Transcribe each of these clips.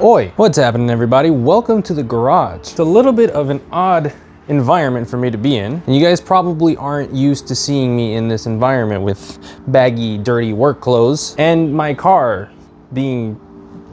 Oi! What's happening, everybody? Welcome to the garage. It's a little bit of an odd environment for me to be in, and you guys probably aren't used to seeing me in this environment with baggy, dirty work clothes and my car being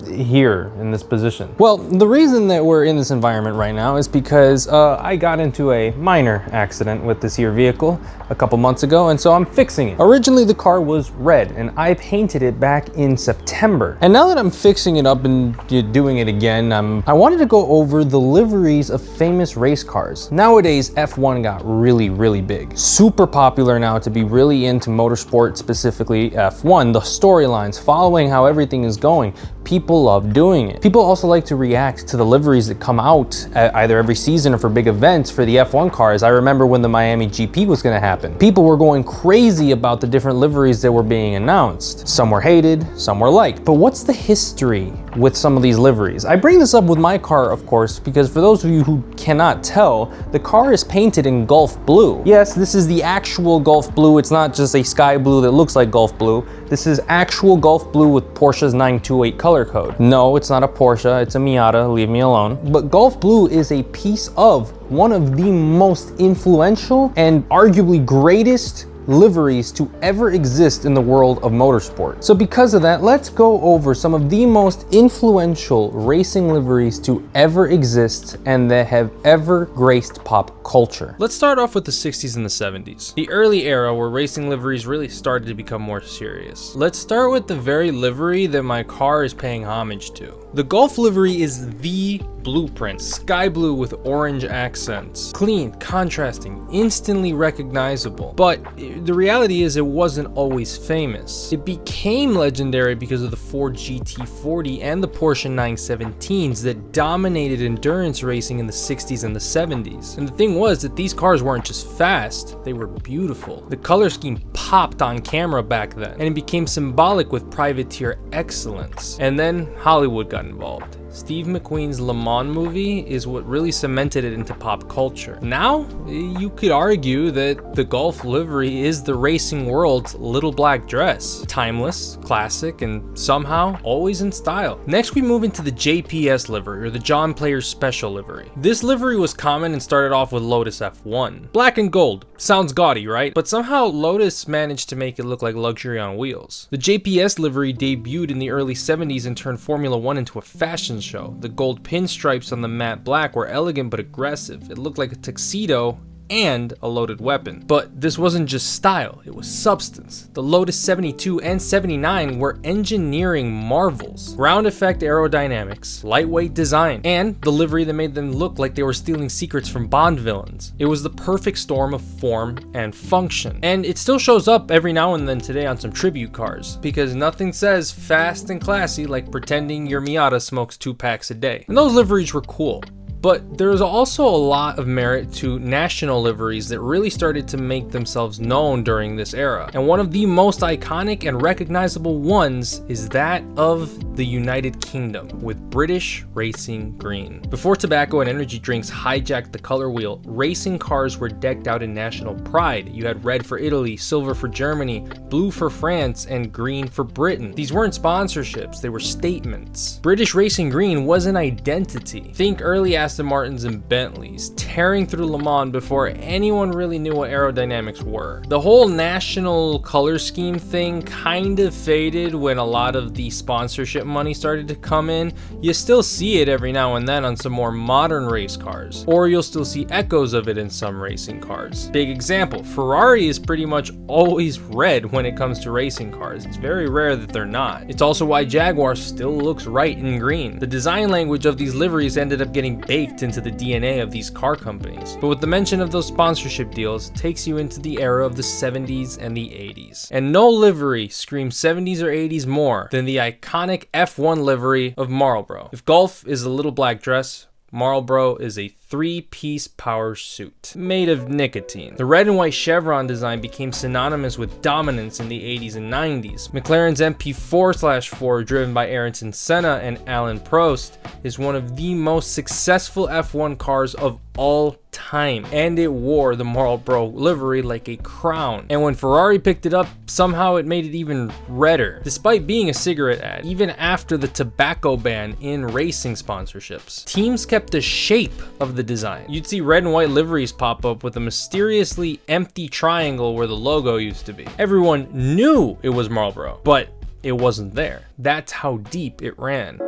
here in this position. Well, the reason that we're in this environment right now is because I got into a minor accident with this here vehicle a couple months ago, and so I'm fixing it. Originally the car was red and I painted it back in September. And now that I'm fixing it up and doing it again, I wanted to go over the liveries of famous race cars. Nowadays, F1 got really big. Super popular now to be really into motorsport, specifically F1. The storylines, following how everything is going. People love doing it. People also like to react to the liveries that come out either every season or for big events for the F1 cars. I remember when the Miami GP was gonna happen. People were going crazy about the different liveries that were being announced. Some were hated, some were liked. But what's the history with some of these liveries? I bring this up with my car, of course, because for those of you who cannot tell, the car is painted in Gulf blue. Yes, this is the actual Gulf blue. It's not just a sky blue that looks like Gulf blue. This is actual Gulf blue with Porsche's 928 color code. No, it's not a Porsche, it's a Miata, leave me alone. But Gulf blue is a piece of one of the most influential and arguably greatest liveries to ever exist in the world of motorsport. So because of that, let's go over some of the most influential racing liveries to ever exist and that have ever graced pop culture. Let's start off with the 60s and the 70s, the early era where racing liveries really started to become more serious. Let's start with the very livery that my car is paying homage to. The Gulf livery is the blueprint, sky blue with orange accents. Clean, contrasting, instantly recognizable. But the reality is it wasn't always famous. It became legendary because of the Ford GT40 and the Porsche 917s that dominated endurance racing in the 60s and the 70s. And the thing was that these cars weren't just fast, they were beautiful. The color scheme popped on camera back then, and it became symbolic with privateer excellence. And then Hollywood got involved. Steve McQueen's Le Mans movie is what really cemented it into pop culture. Now, you could argue that the Gulf livery is the racing world's little black dress. Timeless, classic, and somehow always in style. Next, we move into the JPS livery, or the John Player's Special livery. This livery was common and started off with Lotus F1. Black and gold. Sounds gaudy, right? But somehow Lotus managed to make it look like luxury on wheels. The JPS livery debuted in the early 70s and turned Formula One into a fashion show. The gold pinstripes on the matte black were elegant but aggressive. It looked like a tuxedo and a loaded weapon. But this wasn't just style, it was substance. The Lotus 72 and 79 were engineering marvels. Ground effect aerodynamics, lightweight design, and the livery that made them look like they were stealing secrets from Bond villains. It was the perfect storm of form and function. And it still shows up every now and then today on some tribute cars, because nothing says fast and classy like pretending your Miata smokes 2 packs a day. And those liveries were cool. But there's also a lot of merit to national liveries that really started to make themselves known during this era. And one of the most iconic and recognizable ones is that of the United Kingdom with British Racing Green. Before tobacco and energy drinks hijacked the color wheel, racing cars were decked out in national pride. You had red for Italy, silver for Germany, blue for France, and green for Britain. These weren't sponsorships, they were statements. British Racing Green was an identity. Think early Aston Martins and Bentleys, tearing through Le Mans before anyone really knew what aerodynamics were. The whole national color scheme thing kind of faded when a lot of the sponsorship money started to come in. You still see it every now and then on some more modern race cars, or you'll still see echoes of it in some racing cars. Big example, Ferrari is pretty much always red when it comes to racing cars. It's very rare that they're not. It's also why Jaguar still looks right in green. The design language of these liveries ended up getting baked into the DNA of these car companies. But with the mention of those sponsorship deals takes you into the era of the 70s and the 80s. And no livery screams 70s or 80s more than the iconic F1 livery of Marlboro. If Gulf is a little black dress, Marlboro is a three-piece power suit made of nicotine. The red and white chevron design became synonymous with dominance in the 80s and 90s. McLaren's MP4/4, driven by Ayrton Senna and Alain Prost, is one of the most successful F1 cars of all time, and it wore the Marlboro livery like a crown. And when Ferrari picked it up, somehow it made it even redder, despite being a cigarette ad, even after the tobacco ban in racing sponsorships. Teams kept the shape of the design. You'd see red and white liveries pop up with a mysteriously empty triangle where the logo used to be. Everyone knew it was Marlboro, but it wasn't there. That's how deep it ran.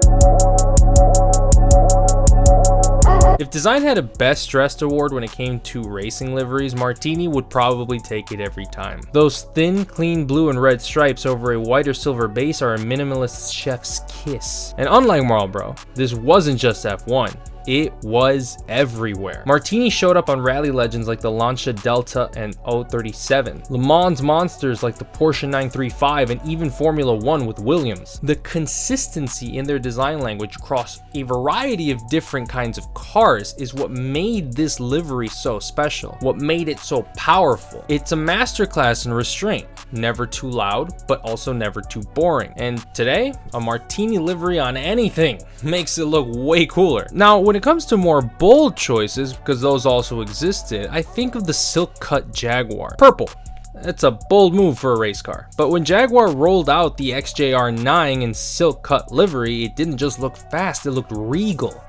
If design had a Best Dressed award when it came to racing liveries, Martini would probably take it every time. Those thin, clean blue and red stripes over a white or silver base are a minimalist chef's kiss. And unlike Marlboro, this wasn't just F1. It was everywhere. Martini showed up on rally legends like the Lancia Delta and 037, Le Mans monsters like the Porsche 935, and even Formula One with Williams. The consistency in their design language across a variety of different kinds of cars is what made this livery so special, what made it so powerful. It's a masterclass in restraint, never too loud, but also never too boring. And today, a Martini livery on anything makes it look way cooler. Now, when it comes to more bold choices, because those also existed, I think of the silk cut Jaguar. Purple. That's a bold move for a race car. But when Jaguar rolled out the XJR9 in silk cut livery, it didn't just look fast, it looked regal.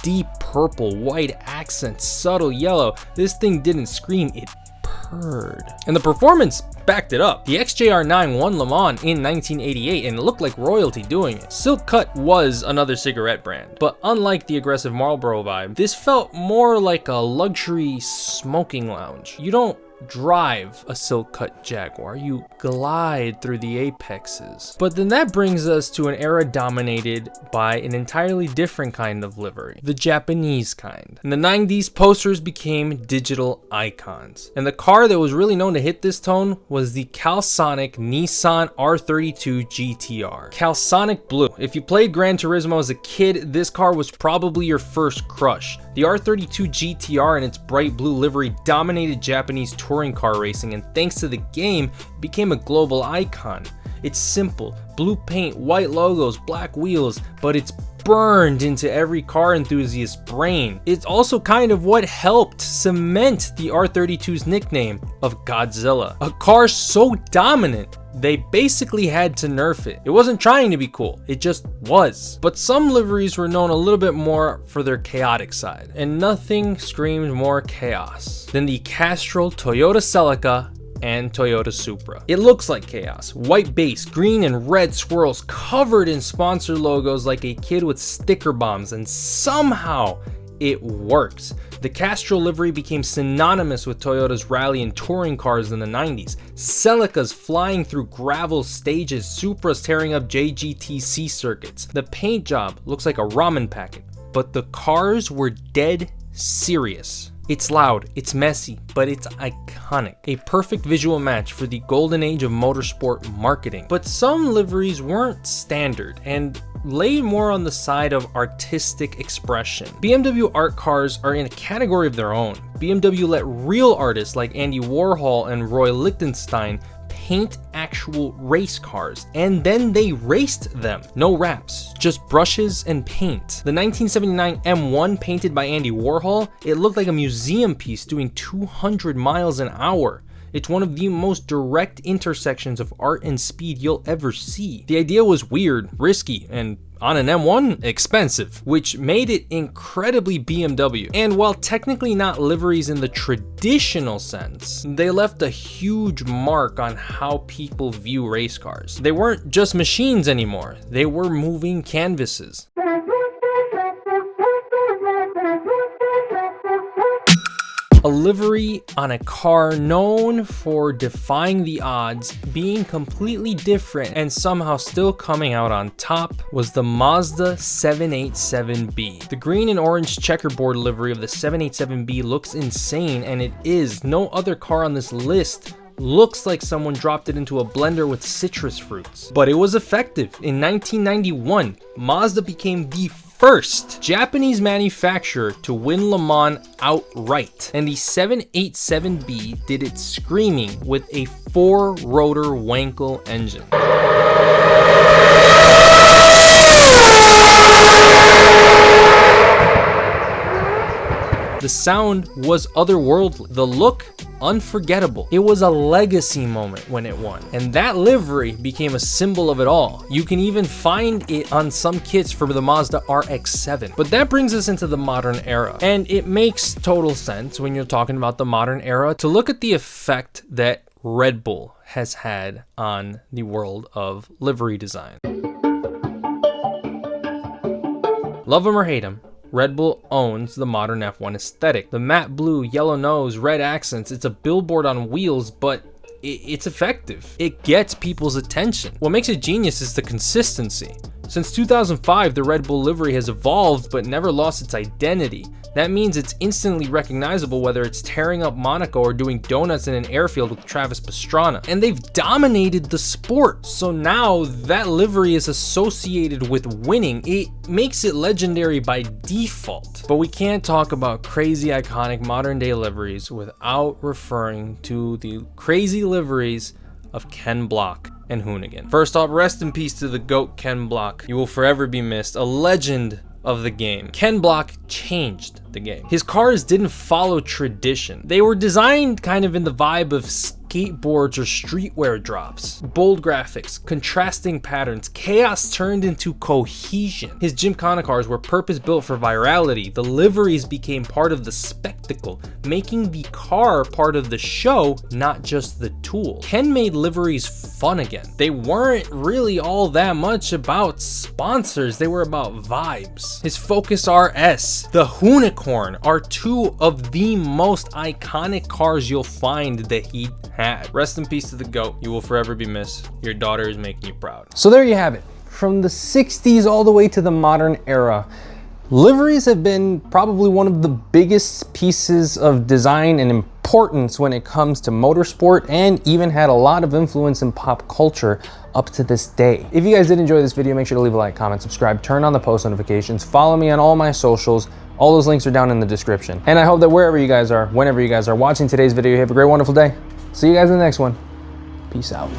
Deep purple, white accents, subtle yellow. This thing didn't scream, it purred. And the performance backed it up. The XJR9 won Le Mans in 1988 and it looked like royalty doing it. Silk Cut was another cigarette brand, but unlike the aggressive Marlboro vibe, this felt more like a luxury smoking lounge. You don't drive a silk cut Jaguar, you glide through the apexes. But then that brings us to an era dominated by an entirely different kind of livery, the Japanese kind. In the 90s, posters became digital icons, and the car that was really known to hit this tone was the Calsonic Nissan R32 GTR. Calsonic blue. If you played Gran Turismo as a kid, this car was probably your first crush. The R32 GTR and its bright blue livery dominated Japanese touring car racing, and thanks to the game, became a global icon. It's simple, blue paint, white logos, black wheels, but it's burned into every car enthusiast's brain. It's also kind of what helped cement the R32's nickname of Godzilla. A car so dominant, they basically had to nerf it. It wasn't trying to be cool, it just was. But some liveries were known a little bit more for their chaotic side, and nothing screamed more chaos than the Castrol Toyota Celica and Toyota Supra. It looks like chaos. White base, green and red swirls covered in sponsor logos like a kid with sticker bombs, and somehow it works. The Castrol livery became synonymous with Toyota's rally and touring cars in the 90s. Celicas flying through gravel stages, Supras tearing up JGTC circuits. The paint job looks like a ramen packet, but the cars were dead serious. It's loud, it's messy, but it's iconic. A perfect visual match for the golden age of motorsport marketing. But some liveries weren't standard and lay more on the side of artistic expression. BMW art cars are in a category of their own. BMW let real artists like Andy Warhol and Roy Lichtenstein paint actual race cars, and then they raced them. No wraps, just brushes and paint. The 1979 M1 painted by Andy Warhol, it looked like a museum piece doing 200 miles an hour. It's one of the most direct intersections of art and speed you'll ever see. The idea was weird, risky, and on an M1, expensive, which made it incredibly BMW. And while technically not liveries in the traditional sense, they left a huge mark on how people view race cars. They weren't just machines anymore, they were moving canvases. A livery on a car known for defying the odds, being completely different, and somehow still coming out on top was the Mazda 787B. The green and orange checkerboard livery of the 787B looks insane, and it is. No other car on this list looks like someone dropped it into a blender with citrus fruits. But it was effective. In 1991, Mazda became the first Japanese manufacturer to win Le Mans outright. And the 787B did it screaming with a 4-rotor Wankel engine. The sound was otherworldly. The look, unforgettable. It was a legacy moment when it won. And that livery became a symbol of it all. You can even find it on some kits for the Mazda RX-7. But that brings us into the modern era. And it makes total sense when you're talking about the modern era to look at the effect that Red Bull has had on the world of livery design. Love him or hate him, Red Bull owns the modern F1 aesthetic. The matte blue, yellow nose, red accents, it's a billboard on wheels, but it's effective. It gets people's attention. What makes it genius is the consistency. Since 2005, the Red Bull livery has evolved but never lost its identity. That means it's instantly recognizable whether it's tearing up Monaco or doing donuts in an airfield with Travis Pastrana. And they've dominated the sport. So now that livery is associated with winning. It makes it legendary by default. But we can't talk about crazy iconic modern day liveries without referring to the crazy liveries of Ken Block and Hoonigan. First off, rest in peace to the GOAT Ken Block. You will forever be missed. A legend of the game. Ken Block changed the game. His cars didn't follow tradition. They were designed kind of in the vibe of skateboards or streetwear drops. Bold graphics, contrasting patterns, chaos turned into cohesion. His Gymkhana cars were purpose-built for virality. The liveries became part of the spectacle, making the car part of the show, not just the tool. Ken made liveries fun again. They weren't really all that much about sponsors, they were about vibes. His Focus RS, the Hoonicorn are two of the most iconic cars you'll find that he had. Rest in peace to the GOAT. You will forever be missed. Your daughter is making you proud. So there you have it. From the 60s all the way to the modern era, liveries have been probably one of the biggest pieces of design and importance when it comes to motorsport, and even had a lot of influence in pop culture up to this day. If you guys did enjoy this video, make sure to leave a like, comment, subscribe, turn on the post notifications, follow me on all my socials. All those links are down in the description. And I hope that wherever you guys are, whenever you guys are watching today's video, you have a great, wonderful day. See you guys in the next one. Peace out.